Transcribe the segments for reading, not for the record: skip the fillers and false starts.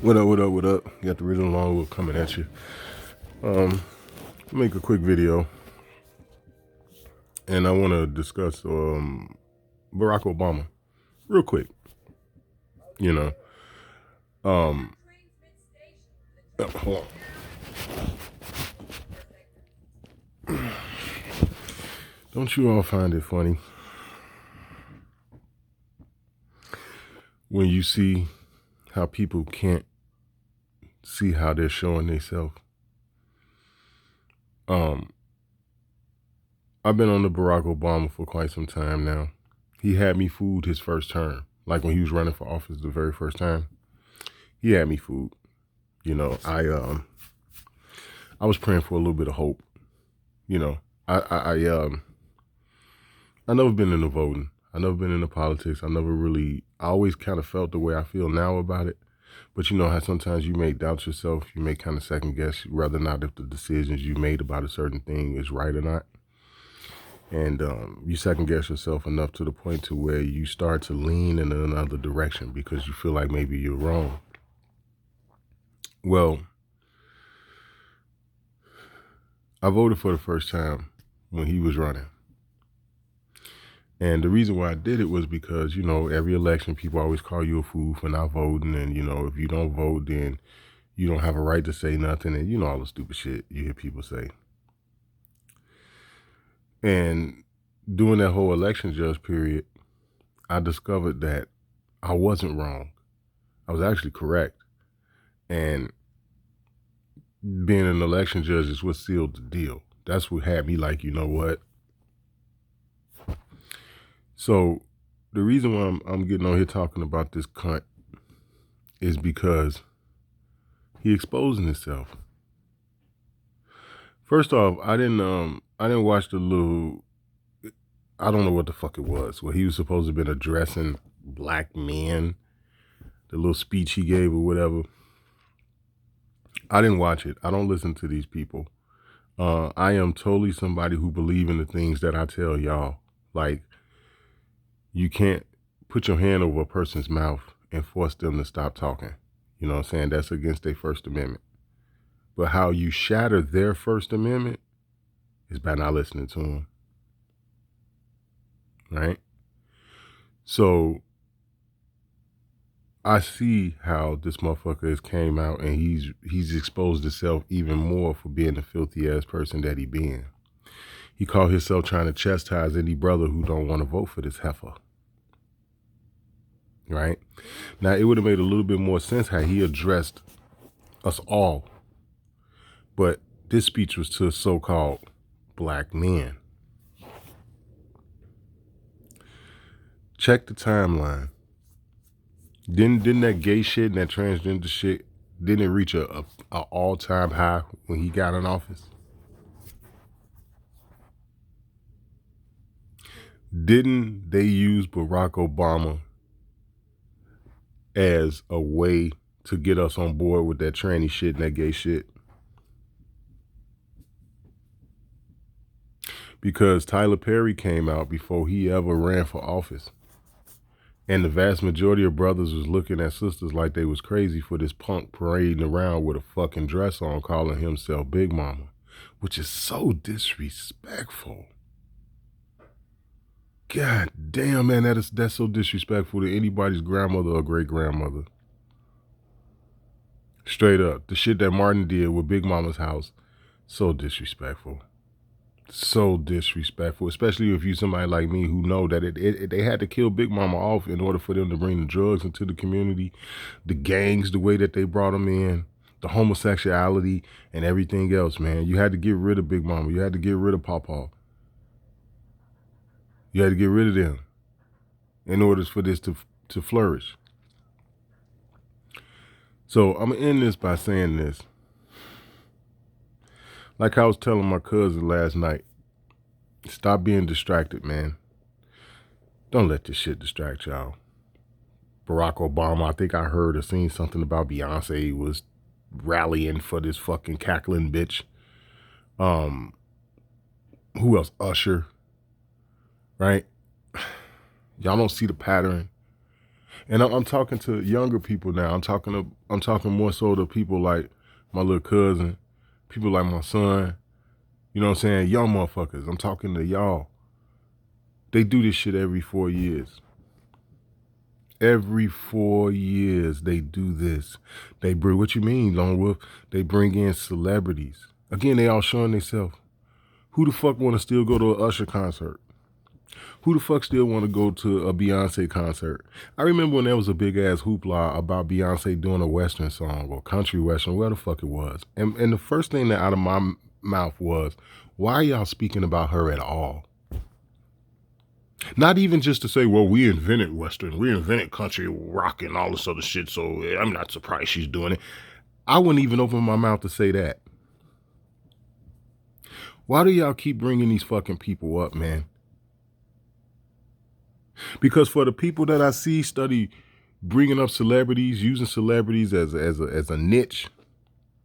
What up, what up, what up? Got the original Longwood coming at you. Make a quick video, and I want to discuss Barack Obama real quick. You know, hold on. Don't you all find it funny when you see how people can't see how they're showing themselves? I've been on the Barack Obama for quite some time now. He had me fooled his first term. Like when he was running for office the very first time, he had me fooled. You know, I was praying for a little bit of hope. You know, I never been into voting. I never been into politics. I always kind of felt the way I feel now about it. But you know how sometimes you may doubt yourself. You may kind of second guess whether or not if the decisions you made about a certain thing is right or not. And you second guess yourself enough to the point to where you start to lean in another direction because you feel like maybe you're wrong. Well, I voted for the first time when he was running. And the reason why I did it was because, you know, every election, people always call you a fool for not voting. And, you know, if you don't vote, then you don't have a right to say nothing. And, you know, all the stupid shit you hear people say. And during that whole election judge period, I discovered that I wasn't wrong. I was actually correct. And being an election judge is what sealed the deal. That's what had me like, you know what? So the reason why I'm getting on here talking about this cunt is because he exposing himself. First off, I didn't watch the little, I don't know what the fuck it was, where he was supposed to have been addressing black men, the little speech he gave or whatever. I didn't watch it. I don't listen to these people. I am totally somebody who believe in the things that I tell y'all. Like, you can't put your hand over a person's mouth and force them to stop talking. You know what I'm saying? That's against their First Amendment. But how you shatter their First Amendment is by not listening to them. Right? So I see how this motherfucker has came out and he's exposed himself even more for being the filthy ass person that he been. He called himself trying to chastise any brother who don't want to vote for this heifer. Right? Now, it would have made a little bit more sense how he addressed us all. But this speech was to so-called black men. Check the timeline. Didn't that gay shit and that transgender shit, didn't it reach a all-time high when he got in office? Didn't they use Barack Obama as a way to get us on board with that tranny shit and that gay shit? Because Tyler Perry came out before he ever ran for office. And the vast majority of brothers was looking at sisters like they was crazy for this punk parading around with a fucking dress on calling himself Big Mama, which is so disrespectful. God damn, man, that's so disrespectful to anybody's grandmother or great-grandmother. Straight up. The shit that Martin did with Big Mama's house, so disrespectful. So disrespectful, especially if you somebody like me who know that they had to kill Big Mama off in order for them to bring the drugs into the community, the gangs, the way that they brought them in, the homosexuality and everything else, man. You had to get rid of Big Mama. You had to get rid of Pawpaw. You had to get rid of them in order for this to flourish. So I'm going to end this by saying this. Like I was telling my cousin last night, stop being distracted, man. Don't let this shit distract y'all. Barack Obama, I think I heard or seen something about Beyonce was rallying for this fucking cackling bitch. Who else? Usher. Right? Y'all don't see the pattern. And I'm talking to younger people now. I'm talking more so to people like my little cousin, people like my son. You know what I'm saying? Young motherfuckers. I'm talking to y'all. They do this shit every 4 years. Every 4 years they do this. They bring, what you mean, Lone Wolf? They bring in celebrities. Again, they all showing themselves. Who the fuck want to still go to an Usher concert? Who the fuck still want to go to a Beyonce concert? I remember when there was a big ass hoopla about Beyonce doing a Western song or country Western, where the fuck it was. And the first thing that out of my mouth was, why are y'all speaking about her at all? Not even just to say, well, we invented Western, we invented country rock and all this other shit, so I'm not surprised she's doing it. I wouldn't even open my mouth to say that. Why do y'all keep bringing these fucking people up, man? Because for the people that I see study bringing up celebrities, using celebrities as a niche,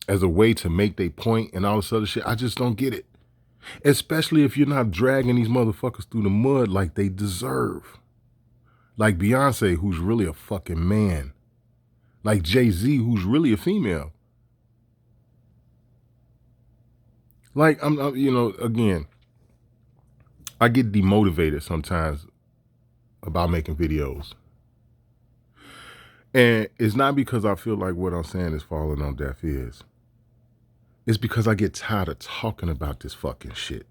as a way to make their point and all this other shit, I just don't get it. Especially if you're not dragging these motherfuckers through the mud like they deserve. Like Beyonce, who's really a fucking man. Like Jay-Z, who's really a female. Like, you know, again, I get demotivated sometimes about making videos. And it's not because I feel like what I'm saying is falling on deaf ears. It's because I get tired of talking about this fucking shit.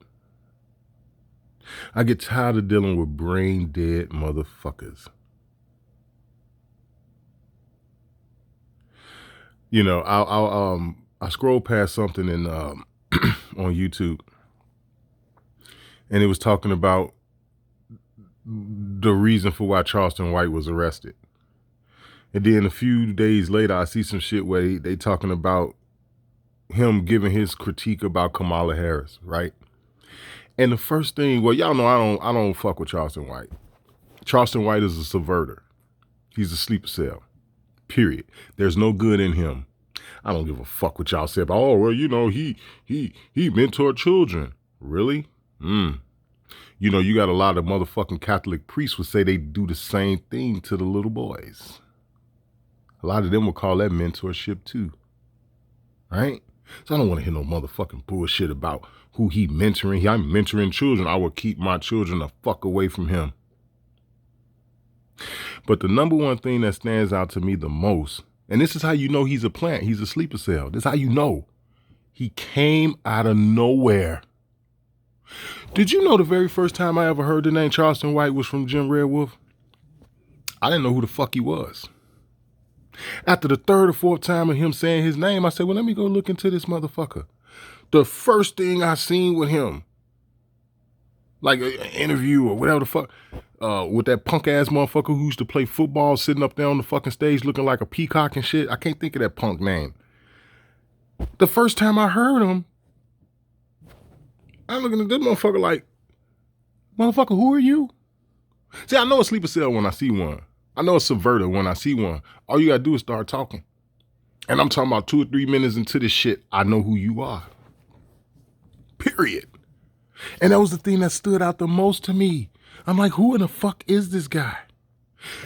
I get tired of dealing with brain dead motherfuckers. You know, I scroll past something in on YouTube, and it was talking about the reason for why Charleston White was arrested. And then a few days later, I see some shit where they talking about him giving his critique about Kamala Harris, right? And the first thing, well, y'all know I don't fuck with Charleston White. Charleston White is a subverter. He's a sleeper cell. Period. There's no good in him. I don't give a fuck what y'all say about, oh, well, you know, he mentored children. Really? You know, you got a lot of motherfucking Catholic priests would say they do the same thing to the little boys. A lot of them will call that mentorship too. Right? So I don't want to hear no motherfucking bullshit about who he mentoring. I'm mentoring children. I will keep my children the fuck away from him. But the number one thing that stands out to me the most, and this is how you know he's a plant, he's a sleeper cell. This is how you know. He came out of nowhere. Did you know the very first time I ever heard the name Charleston White was from Jim Red Wolf? I didn't know who the fuck he was. After the third or fourth time of him saying his name, I said, well, let me go look into this motherfucker. The first thing I seen with him, like an interview or whatever the fuck, with that punk ass motherfucker who used to play football sitting up there on the fucking stage looking like a peacock and shit. I can't think of that punk name. The first time I heard him, I'm looking at this motherfucker like, motherfucker, who are you? See, I know a sleeper cell when I see one. I know a subverter when I see one. All you gotta do is start talking. And I'm talking about 2 or 3 minutes into this shit, I know who you are. Period. And that was the thing that stood out the most to me. I'm like, who in the fuck is this guy?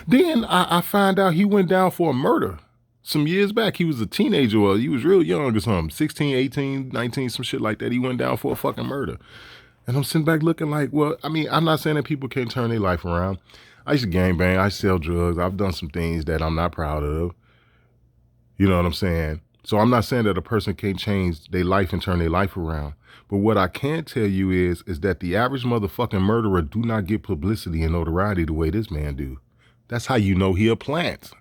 Then I find out he went down for a murder some years back. He was a teenager, or he was real young or something, 16, 18, 19, some shit like that. He went down for a fucking murder. And I'm sitting back looking like, well, I mean, I'm not saying that people can't turn their life around. I used to gangbang, I sell drugs, I've done some things that I'm not proud of. You know what I'm saying? So I'm not saying that a person can't change their life and turn their life around. But what I can tell you is that the average motherfucking murderer do not get publicity and notoriety the way this man do. That's how you know he a plant.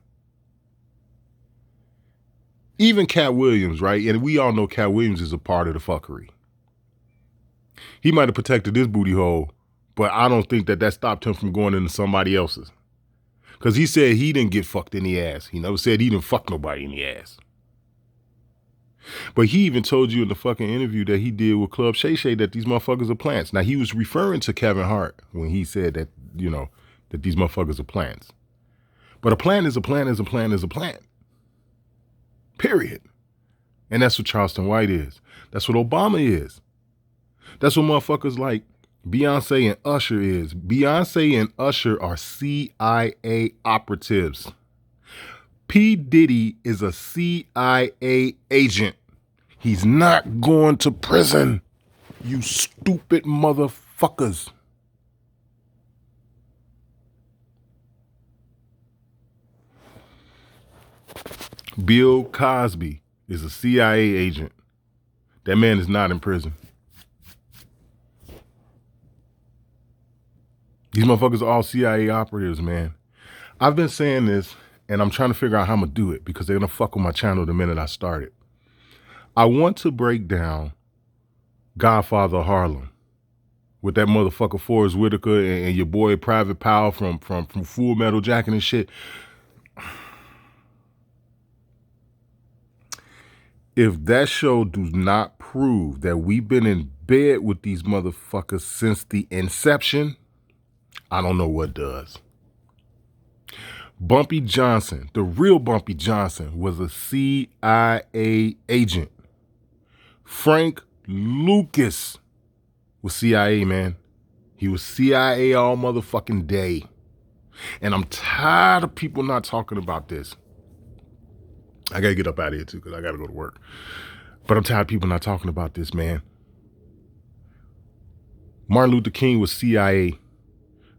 Even Cat Williams, right? And we all know Cat Williams is a part of the fuckery. He might have protected this booty hole, but I don't think that stopped him from going into somebody else's. Because he said he didn't get fucked in the ass. He never said he didn't fuck nobody in the ass. But he even told you in the fucking interview that he did with Club Shay Shay that these motherfuckers are plants. Now, he was referring to Kevin Hart when he said that, you know, that these motherfuckers are plants. But a plant is a plant is a plant is a plant. Period. And that's what Charleston White is. That's what Obama is. That's what motherfuckers like Beyonce and Usher is. Beyonce and Usher are CIA operatives. P. Diddy is a CIA agent. He's not going to prison, you stupid motherfuckers. Bill Cosby is a CIA agent. That man is not in prison. These motherfuckers are all CIA operatives, man. I've been saying this, and I'm trying to figure out how I'm going to do it because they're going to fuck with my channel the minute I start it. I want to break down Godfather Harlem with that motherfucker Forrest Whitaker and your boy Private Powell from Full Metal Jacket and shit. If that show does not prove that we've been in bed with these motherfuckers since the inception, I don't know what does. Bumpy Johnson, the real Bumpy Johnson, was a CIA agent. Frank Lucas was CIA, man. He was CIA all motherfucking day. And I'm tired of people not talking about this. I gotta get up out of here too because I gotta go to work. But I'm tired of people not talking about this, man. Martin Luther King was CIA.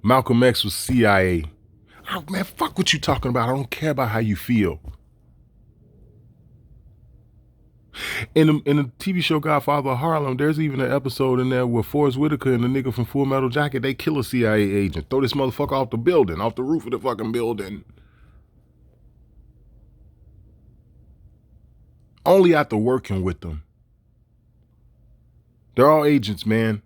Malcolm X was CIA. Oh, man, fuck what you talking about. I don't care about how you feel. In the TV show Godfather of Harlem, there's even an episode in there where Forrest Whitaker and the nigga from Full Metal Jacket, they kill a CIA agent. Throw this motherfucker off the building, off the roof of the fucking building. Only after working with them. They're all agents, man.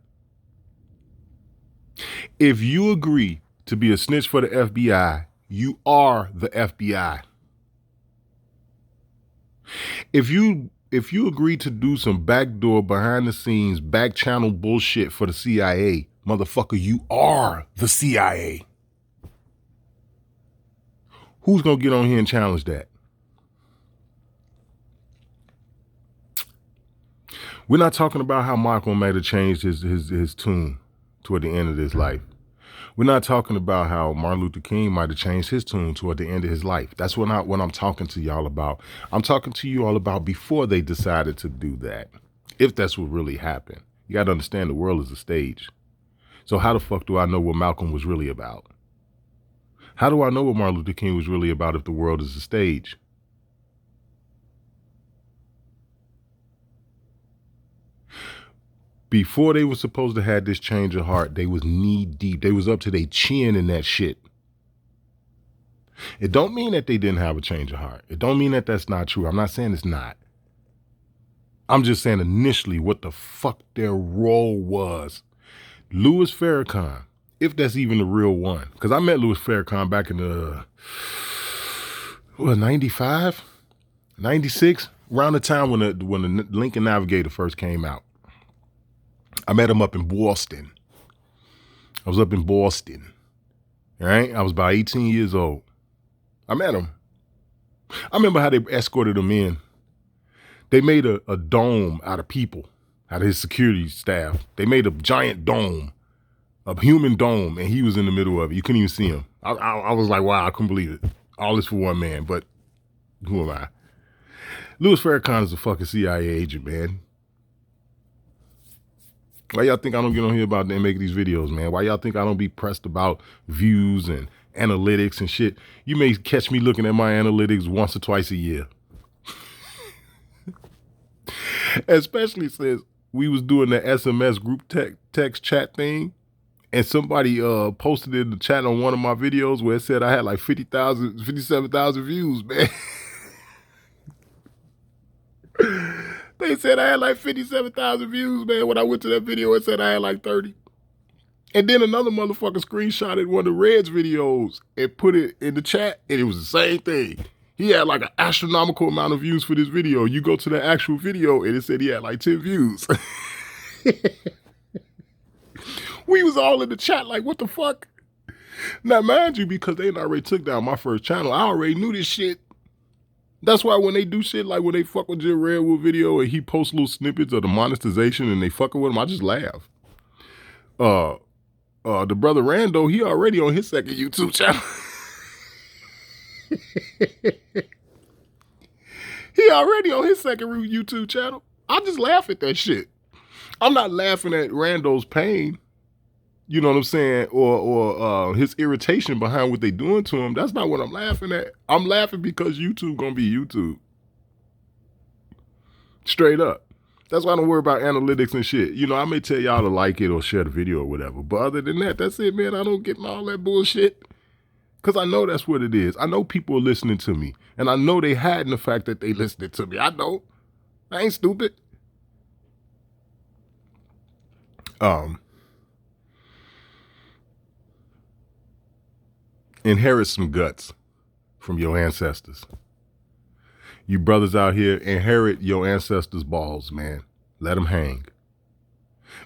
If you agree to be a snitch for the FBI, you are the FBI. If you agree to do some backdoor, behind the scenes, back channel bullshit for the CIA, motherfucker, you are the CIA. Who's gonna get on here and challenge that? We're not talking about how Malcolm might have changed his tune toward the end of his life. We're not talking about how Martin Luther King might have changed his tune toward the end of his life. That's what I'm talking to y'all about. I'm talking to you all about before they decided to do that. If that's what really happened. You got to understand the world is a stage. So how the fuck do I know what Malcolm was really about? How do I know what Martin Luther King was really about if the world is a stage? Before they were supposed to have this change of heart, they was knee deep. They was up to their chin in that shit. It don't mean that they didn't have a change of heart. It don't mean that that's not true. I'm not saying it's not. I'm just saying initially what the fuck their role was. Louis Farrakhan, if that's even the real one. Because I met Louis Farrakhan back in the, 95? 96? Around the time when the Lincoln Navigator first came out. I met him up in Boston. I was up in Boston. All right? I was about 18 years old. I met him. I remember how they escorted him in. They made a dome out of people, out of his security staff. They made a giant dome, a human dome, and he was in the middle of it. You couldn't even see him. I was like, wow, I couldn't believe it. All this for one man, but who am I? Louis Farrakhan is a fucking CIA agent, man. Why y'all think I don't get on here about and make these videos, man? Why y'all think I don't be pressed about views and analytics and shit? You may catch me looking at my analytics once or twice a year. Especially since we was doing the SMS group text chat thing, and somebody posted in the chat on one of my videos where it said I had like 57,000 views, man. They said I had like 57,000 views, man. When I went to that video, it said I had like 30. And then another motherfucker screenshotted one of Red's videos and put it in the chat, and it was the same thing. He had like an astronomical amount of views for this video. You go to the actual video, and it said he had like 10 views. We was all in the chat like, what the fuck? Now, mind you, because they already took down my first channel, I already knew this shit. That's why when they do shit like when they fuck with Jim Redwood video and he posts little snippets of the monetization and they fucking with him, I just laugh. The brother Rando, he already on his second YouTube channel. He already on his second YouTube channel. I just laugh at that shit. I'm not laughing at Rando's pain. You know what I'm saying? Or his irritation behind what they doing to him. That's not what I'm laughing at. I'm laughing because YouTube gonna be YouTube. Straight up. That's why I don't worry about analytics and shit. You know, I may tell y'all to like it or share the video or whatever. But other than that, that's it, man. I don't get in all that bullshit. Because I know that's what it is. I know people are listening to me. And I know they hiding the fact that they listening to me. I know. I ain't stupid. Inherit some guts from your ancestors. You brothers out here, inherit your ancestors' balls, man. Let them hang.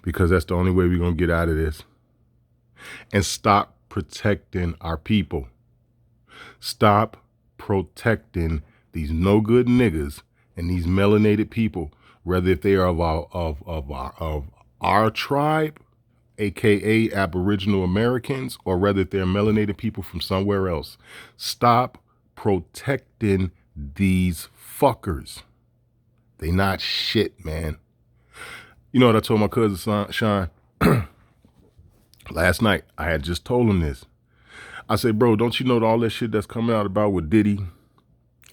Because that's the only way we're going to get out of this. And stop protecting our people. Stop protecting these no good niggas and these melanated people, whether if they are of our tribe, aka Aboriginal Americans, or whether they're melanated people from somewhere else. Stop protecting these fuckers. They not shit, man. You know what I told my cousin Sean last night? I had just told him this. I said, bro, don't you know all that shit that's coming out about with Diddy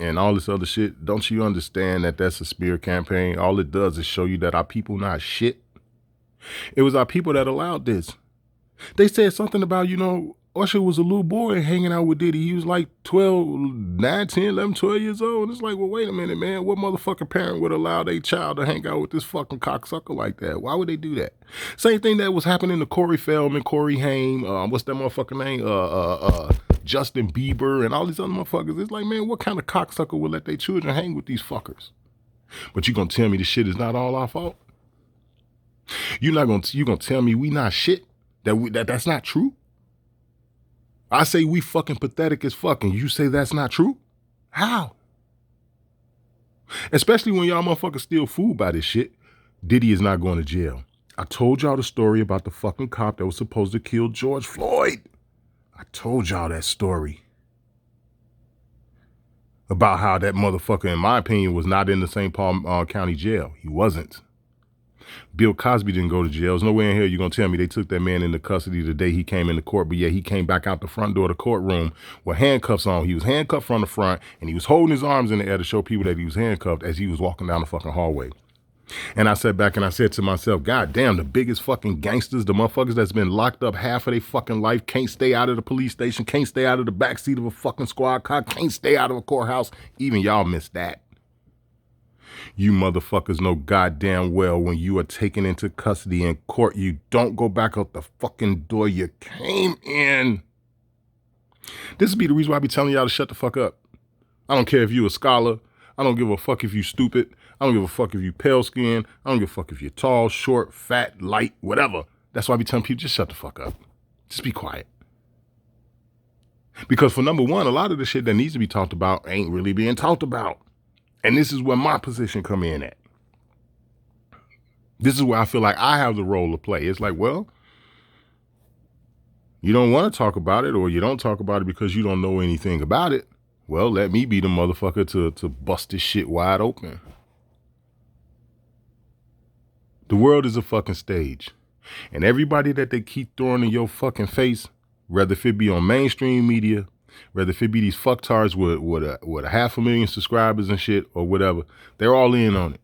and all this other shit? Don't you understand that that's a smear campaign? All it does is show you that our people not shit. It was our people that allowed this. They said something about, you know, Usher was a little boy hanging out with Diddy. He was like 9, 10, 11, 12 years old. And it's like, well, wait a minute, man. What motherfucking parent would allow their child to hang out with this fucking cocksucker like that? Why would they do that? Same thing that was happening to Corey Feldman, Corey Haim, what's that motherfucker name? Justin Bieber and all these other motherfuckers. It's like, man, what kind of cocksucker would let their children hang with these fuckers? But you gonna tell me this shit is not all our fault? You gonna tell me we not shit? That's not true? I say we fucking pathetic as fuck, and you say that's not true? How? Especially when y'all motherfuckers steal food by this shit. Diddy is not going to jail. I told y'all the story about the fucking cop that was supposed to kill George Floyd. I told y'all that story. About how that motherfucker, in my opinion, was not in the St. Paul County jail. He wasn't. Bill Cosby didn't go to jail. There's no way in here you're going to tell me they took that man into custody the day he came into court, but yeah, he came back out the front door of the courtroom with handcuffs on. He was handcuffed from the front, and he was holding his arms in the air to show people that he was handcuffed as he was walking down the fucking hallway. And I sat back and I said to myself, God damn, the biggest fucking gangsters, the motherfuckers that's been locked up half of their fucking life, can't stay out of the police station, can't stay out of the backseat of a fucking squad car, can't stay out of a courthouse. Even y'all miss that. You motherfuckers know goddamn well when you are taken into custody in court, you don't go back out the fucking door you came in. This would be the reason why I be telling y'all to shut the fuck up. I don't care if you a scholar. I don't give a fuck if you stupid. I don't give a fuck if you pale skin. I don't give a fuck if you're tall, short, fat, light, whatever. That's why I be telling people, just shut the fuck up. Just be quiet. Because for number one, a lot of the shit that needs to be talked about ain't really being talked about. And this is where my position come in at. This is where I feel like I have the role to play. It's like, well, you don't want to talk about it, or you don't talk about it because you don't know anything about it. Well, let me be the motherfucker to bust this shit wide open. The world is a fucking stage. And everybody that they keep throwing in your fucking face, whether if it be on mainstream media, whether if it be these fucktards with a 500,000 subscribers and shit or whatever, they're all in on it.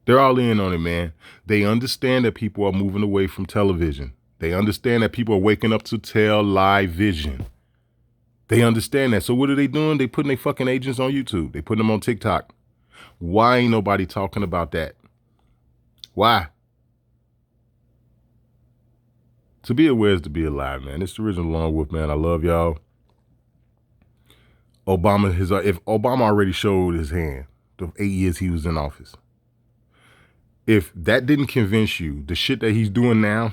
They're all in on it, man. They understand that people are moving away from television. They understand that people are waking up to tele-vision. They understand that. So what are they doing? They putting their fucking agents on YouTube. They putting them on TikTok. Why ain't nobody talking about that? Why? To be aware is to be alive, man. It's the original Lone Wolf, man. I love y'all. If Obama already showed his hand, the 8 years he was in office. If that didn't convince you, the shit that he's doing now,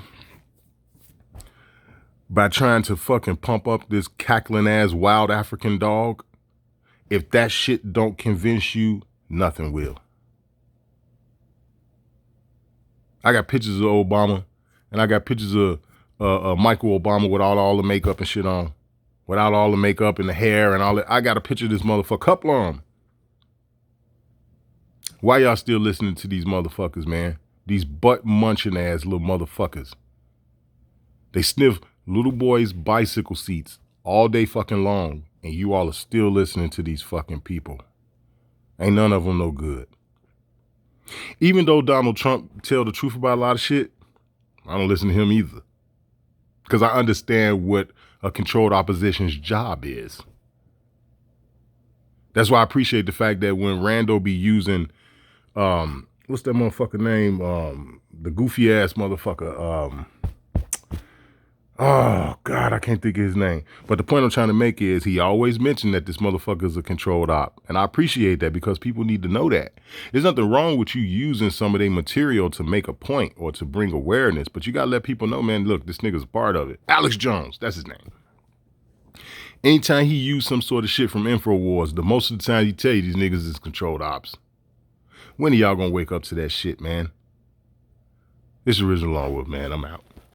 by trying to fucking pump up this cackling ass wild African dog, if that shit don't convince you, nothing will. I got pictures of Obama, and I got pictures of Michael Obama with all the makeup and shit on. without all the makeup and the hair and all that. I got a picture of this motherfucker. Couple of them. Why y'all still listening to these motherfuckers, man? These butt-munching ass little motherfuckers. They sniff little boys' bicycle seats all day fucking long, and you all are still listening to these fucking people. Ain't none of them no good. Even though Donald Trump tell the truth about a lot of shit, I don't listen to him either. Because I understand what a controlled opposition's job is. That's why I appreciate the fact that when Rando be using, what's that motherfucker name? The goofy ass motherfucker. Oh, God, I can't think of his name. But the point I'm trying to make is he always mentioned that this motherfucker is a controlled op. And I appreciate that because people need to know that. There's nothing wrong with you using some of their material to make a point or to bring awareness. But you got to let people know, man, look, this nigga's a part of it. Alex Jones, that's his name. Anytime he used some sort of shit from InfoWars, the most of the time he tell you these niggas is controlled ops. When are y'all going to wake up to that shit, man? This is Original Longwood, man. I'm out.